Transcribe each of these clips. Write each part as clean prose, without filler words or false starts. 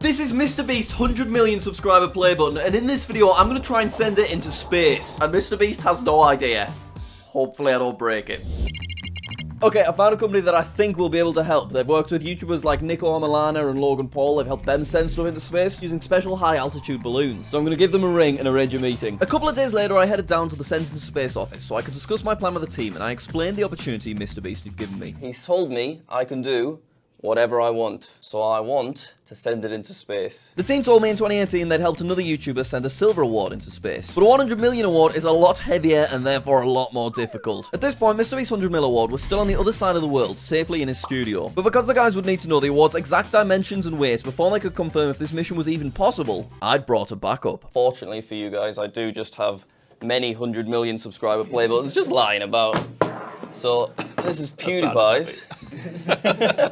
This is Mr. Beast's 100 million subscriber play button, and in this video, I'm going to try and send it into space. And Mr. Beast has no idea. Hopefully I don't break it. Okay, I found a company that I think will be able to help. They've worked with YouTubers like Nico Amalana and Logan Paul. They've helped them send stuff into space using special high-altitude balloons. So I'm going to give them a ring and arrange a meeting. A couple of days later, I headed down to the Send into Space office so I could discuss my plan with the team, and I explained the opportunity Mr. Beast had given me. He's told me I can do whatever I want, so I want to send it into space. The team told me in 2018 they'd helped another YouTuber send a silver award into space, but a 100 million award is a lot heavier and therefore a lot more difficult. At this point, Mr. Beast's 100 mil award was still on the other side of the world, safely in his studio. But because the guys would need to know the award's exact dimensions and weight before they could confirm if this mission was even possible, I'd brought a backup. Fortunately for you guys, I do just have many 100 million subscriber play buttons just lying about. So, this is PewDiePie's.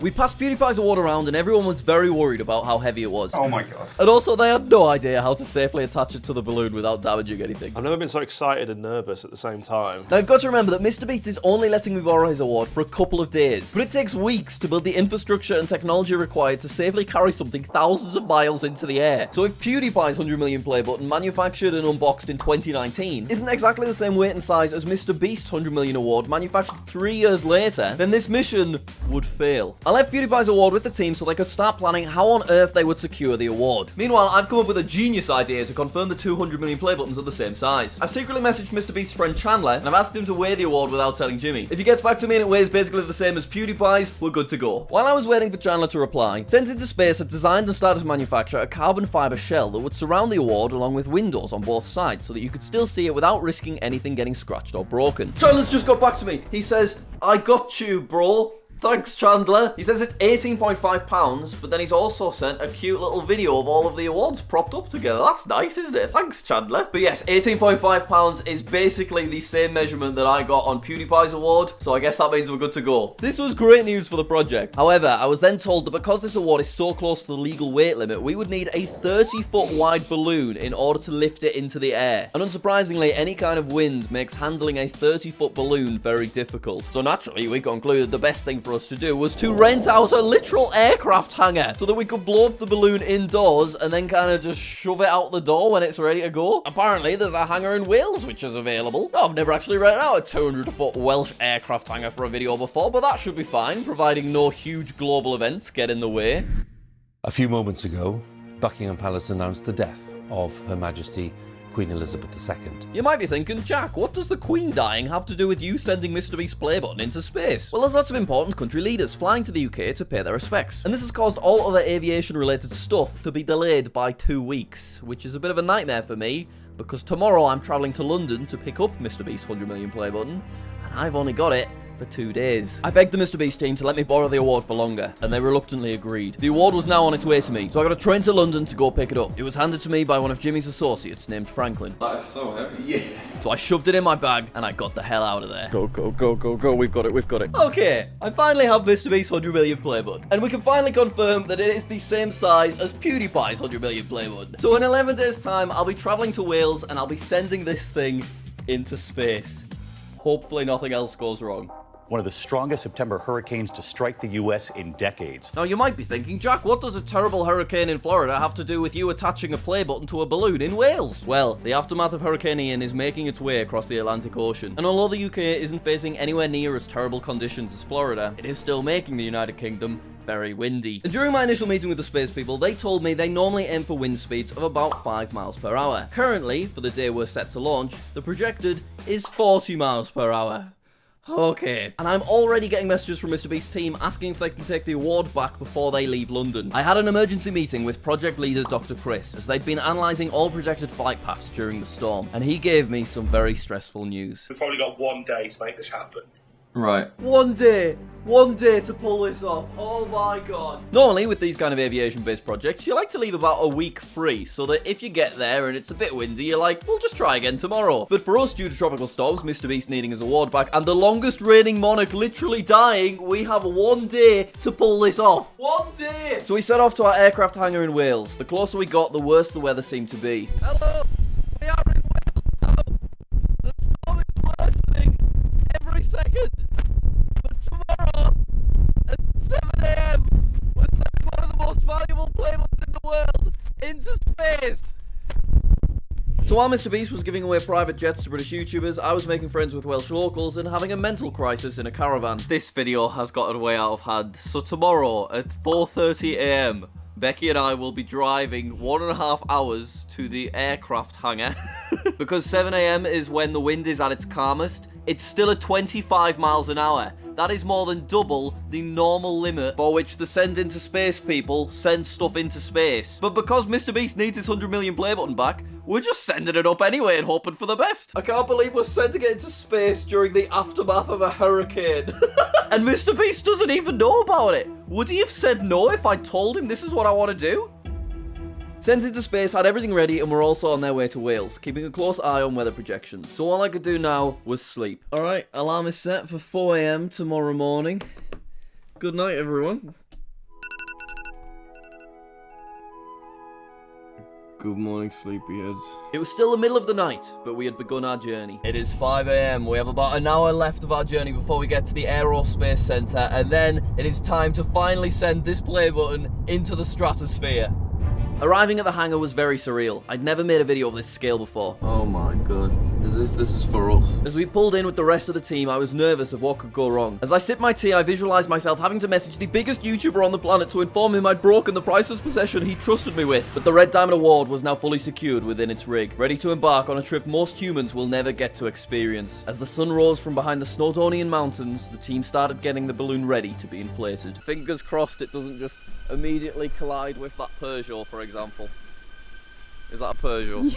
We passed PewDiePie's award around and everyone was very worried about how heavy it was. Oh my god. And also they had no idea how to safely attach it to the balloon without damaging anything. I've never been so excited and nervous at the same time. Now you've got to remember that Mr. Beast is only letting me borrow his award for a couple of days. But it takes weeks to build the infrastructure and technology required to safely carry something thousands of miles into the air. So if PewDiePie's 100 million play button, manufactured and unboxed in 2019, isn't exactly the same weight and size as Mr. Beast's 100 million award, manufactured 3 years later, then this mission would fail. I left PewDiePie's award with the team so they could start planning how on earth they would secure the award. Meanwhile, I've come up with a genius idea to confirm the 200 million play buttons are the same size. I've secretly messaged Mr. Beast's friend Chandler, and I've asked him to weigh the award without telling Jimmy. If he gets back to me and it weighs basically the same as PewDiePie's, we're good to go. While I was waiting for Chandler to reply, Sent into Space had designed and started to manufacture a carbon fiber shell that would surround the award along with windows on both sides so that you could still see it without risking anything getting scratched or broken. Chandler's just got back to me. He says, "I got you, bro." Thanks, Chandler. He says it's 18.5 pounds, but then he's also sent a cute little video of all of the awards propped up together. That's nice, isn't it? Thanks, Chandler. But yes, 18.5 pounds is basically the same measurement that I got on PewDiePie's award, so I guess that means we're good to go. This was great news for the project. However, I was then told that because this award is so close to the legal weight limit, we would need a 30-foot wide balloon in order to lift it into the air. And unsurprisingly, any kind of wind makes handling a 30-foot balloon very difficult. So naturally, we concluded the best thing for us to do was to rent out a literal aircraft hangar so that we could blow up the balloon indoors and then kind of just shove it out the door when it's ready to go. Apparently, there's a hangar in Wales which is available. I've never actually rented out a 200-foot Welsh aircraft hangar for a video before, but that should be fine, providing no huge global events get in the way. A few moments ago, Buckingham Palace announced the death of Her Majesty Queen Elizabeth II. You might be thinking, Jack, what does the Queen dying have to do with you sending Mr. Beast's play button into space? Well, there's lots of important country leaders flying to the UK to pay their respects, and this has caused all other aviation-related stuff to be delayed by 2 weeks, which is a bit of a nightmare for me, because tomorrow I'm travelling to London to pick up Mr. Beast's 100 million play button, and I've only got it for 2 days. I begged the Mr. Beast team to let me borrow the award for longer, and they reluctantly agreed. The award was now on its way to me, so I got a train to London to go pick it up. It was handed to me by one of Jimmy's associates named Franklin. That is so heavy. Yeah. So I shoved it in my bag, and I got the hell out of there. Go, go, go, go, go. We've got it, we've got it. Okay, I finally have Mr. Beast's 100 million play button, and we can finally confirm that it is the same size as PewDiePie's 100 million play button. So in 11 days' time, I'll be traveling to Wales, and I'll be sending this thing into space. Hopefully nothing else goes wrong. One of the strongest September hurricanes to strike the U.S. in decades. Now, you might be thinking, Jack, what does a terrible hurricane in Florida have to do with you attaching a play button to a balloon in Wales? Well, the aftermath of Hurricane Ian is making its way across the Atlantic Ocean. And although the UK isn't facing anywhere near as terrible conditions as Florida, it is still making the United Kingdom very windy. And during my initial meeting with the space people, they told me they normally aim for wind speeds of about 5 miles per hour. Currently, for the day we're set to launch, the projected is 40 miles per hour. Okay, and I'm already getting messages from Mr. Beast's team asking if they can take the award back before they leave London. I had an emergency meeting with project leader Dr. Chris, as they'd been analysing all projected flight paths during the storm, and he gave me some very stressful news. We've probably got 1 day to make this happen. Right. One day to pull this off. Oh my god. Normally, with these kind of aviation-based projects, you like to leave about a week free, so that if you get there and it's a bit windy, you're like, we'll just try again tomorrow. But for us, due to tropical storms, Mr. Beast needing his award back, and the longest reigning monarch literally dying, we have 1 day to pull this off. 1 day! So we set off to our aircraft hangar in Wales. The closer we got, the worse the weather seemed to be. Hello! We are in Wales now. The storm is worsening every second. But tomorrow, at 7 AM, we're sending one of the most valuable play buttons in the world So while Mr. Beast was giving away private jets to British YouTubers, I was making friends with Welsh locals and having a mental crisis in a caravan. This video has gotten way out of hand. So tomorrow at 4:30 AM, Becky and I will be driving 1.5 hours to the aircraft hangar. Because 7 AM is when the wind is at its calmest. It's still at 25 miles an hour. That is more than double the normal limit for which the send into space people send stuff into space. But because Mr. Beast needs his 100 million play button back, we're just sending it up anyway and hoping for the best. I can't believe we're sending it into space during the aftermath of a hurricane. And Mr. Beast doesn't even know about it. Would he have said no if I told him this is what I want to do? Sent into space had everything ready and we're also on their way to Wales, keeping a close eye on weather projections. So all I could do now was sleep. Alright, alarm is set for 4 AM tomorrow morning. Good night, everyone. Good morning, sleepyheads. It was still the middle of the night, but we had begun our journey. It is 5 AM. We have about an hour left of our journey before we get to the Aerospace Centre, and then it is time to finally send this play button into the stratosphere. Arriving at the hangar was very surreal. I'd never made a video of this scale before. Oh my god. As if this is for us. As we pulled in with the rest of the team, I was nervous of what could go wrong. As I sipped my tea, I visualized myself having to message the biggest YouTuber on the planet to inform him I'd broken the priceless possession he trusted me with. But the Red Diamond Award was now fully secured within its rig, ready to embark on a trip most humans will never get to experience. As the sun rose from behind the Snowdonian mountains, the team started getting the balloon ready to be inflated. Fingers crossed it doesn't just immediately collide with that Peugeot, for example. Is that a Peugeot?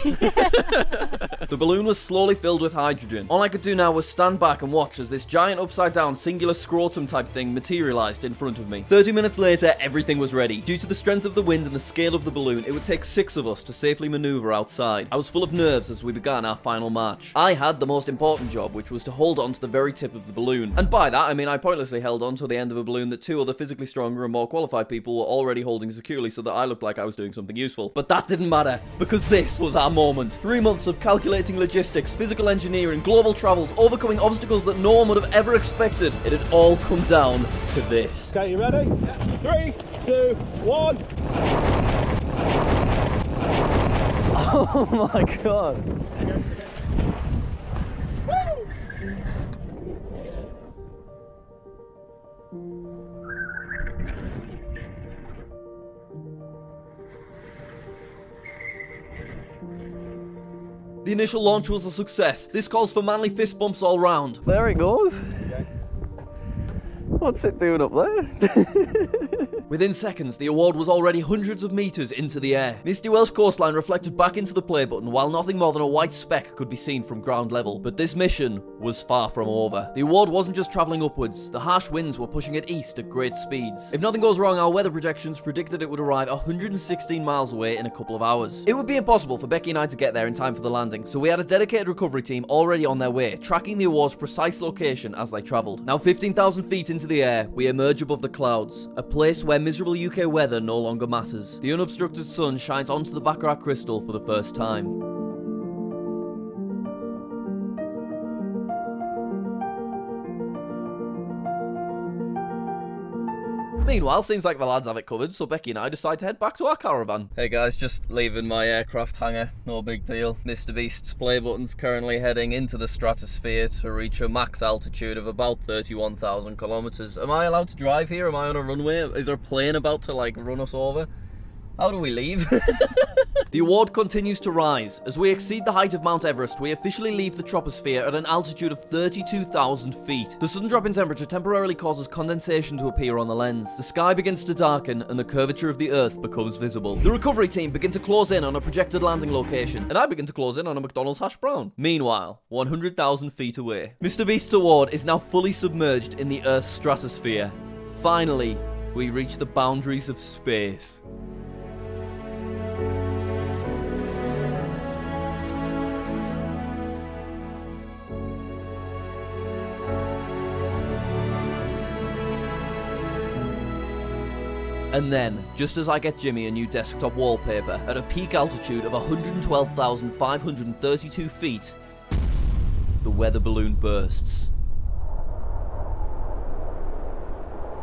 The balloon was slowly filled with hydrogen. All I could do now was stand back and watch as this giant upside-down singular scrotum type thing materialized in front of me. 30 minutes later, everything was ready. Due to the strength of the wind and the scale of the balloon, it would take 6 of us to safely maneuver outside. I was full of nerves as we began our final march. I had the most important job, which was to hold on to the very tip of the balloon. And by that, I mean I pointlessly held on to the end of a balloon that 2 other physically stronger and more qualified people were already holding securely so that I looked like I was doing something useful. But that didn't matter, because this was our moment. 3 months of calculating logistics, physical engineering, global travels, overcoming obstacles that no one would have ever expected. It had all come down to this. Okay, you ready? Yeah. 3, 2, 1. Oh my god. The initial launch was a success. This calls for manly fist bumps all round. There it goes. What's it doing up there? Within seconds, the award was already hundreds of meters into the air. Misty Welsh coastline reflected back into the play button while nothing more than a white speck could be seen from ground level. But this mission was far from over. The award wasn't just traveling upwards. The harsh winds were pushing it east at great speeds. If nothing goes wrong, our weather projections predicted it would arrive 116 miles away in a couple of hours. It would be impossible for Becky and I to get there in time for the landing, so we had a dedicated recovery team already on their way, tracking the award's precise location as they traveled. Now 15,000 feet into the air, we emerge above the clouds, a place where miserable UK weather no longer matters. The unobstructed sun shines onto the Baccarat crystal for the first time. Meanwhile, seems like the lads have it covered, so Becky and I decide to head back to our caravan. Hey guys, just leaving my aircraft hangar, no big deal. Mr. Beast's play button's currently heading into the stratosphere to reach a max altitude of about 31,000 kilometers. Am I allowed to drive here? Am I on a runway? Is there a plane about to like run us over? How do we leave? The award continues to rise. As we exceed the height of Mount Everest, we officially leave the troposphere at an altitude of 32,000 feet. The sudden drop in temperature temporarily causes condensation to appear on the lens. The sky begins to darken and the curvature of the Earth becomes visible. The recovery team begin to close in on a projected landing location, and I begin to close in on a McDonald's hash brown. Meanwhile, 100,000 feet away, Mr. Beast's award is now fully submerged in the Earth's stratosphere. Finally, we reach the boundaries of space. And then, just as I get Jimmy a new desktop wallpaper, at a peak altitude of 112,532 feet, the weather balloon bursts.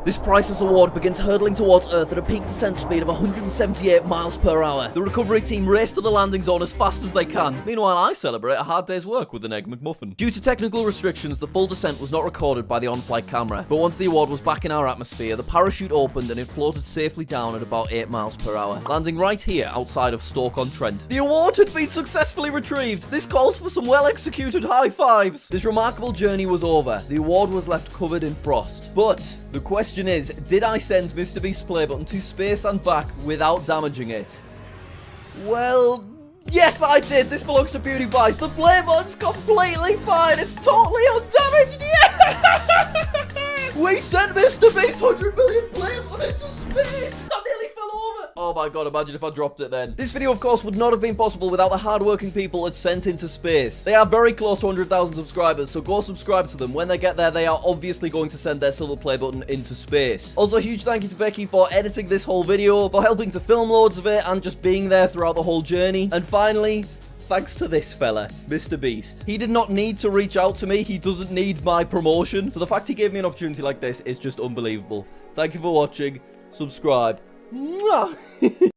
This priceless award begins hurtling towards Earth at a peak descent speed of 178 miles per hour. The recovery team race to the landing zone as fast as they can. Meanwhile, I celebrate a hard day's work with an Egg McMuffin. Due to technical restrictions, the full descent was not recorded by the on-flight camera, but once the award was back in our atmosphere, the parachute opened and it floated safely down at about 8 miles per hour, landing right here outside of Stoke-on-Trent. The award had been successfully retrieved. This calls for some well-executed high fives. This remarkable journey was over. The award was left covered in frost. But the question is, did I send Mr. Beast's play button to space and back without damaging it? Well, yes, I did. This belongs to PewDiePie. The play button's completely fine. It's totally undamaged. Yeah! We sent Mr. Beast's 100 million play button into space. That nearly fell over. Oh my god, imagine if I dropped it then. This video, of course, would not have been possible without the hardworking people it sent into space. They are very close to 100,000 subscribers, so go subscribe to them. When they get there, they are obviously going to send their silver play button into space. Also, a huge thank you to Becky for editing this whole video, for helping to film loads of it, and just being there throughout the whole journey. And finally, thanks to this fella, Mr. Beast. He did not need to reach out to me. He doesn't need my promotion. So the fact he gave me an opportunity like this is just unbelievable. Thank you for watching. Subscribe. Mwah!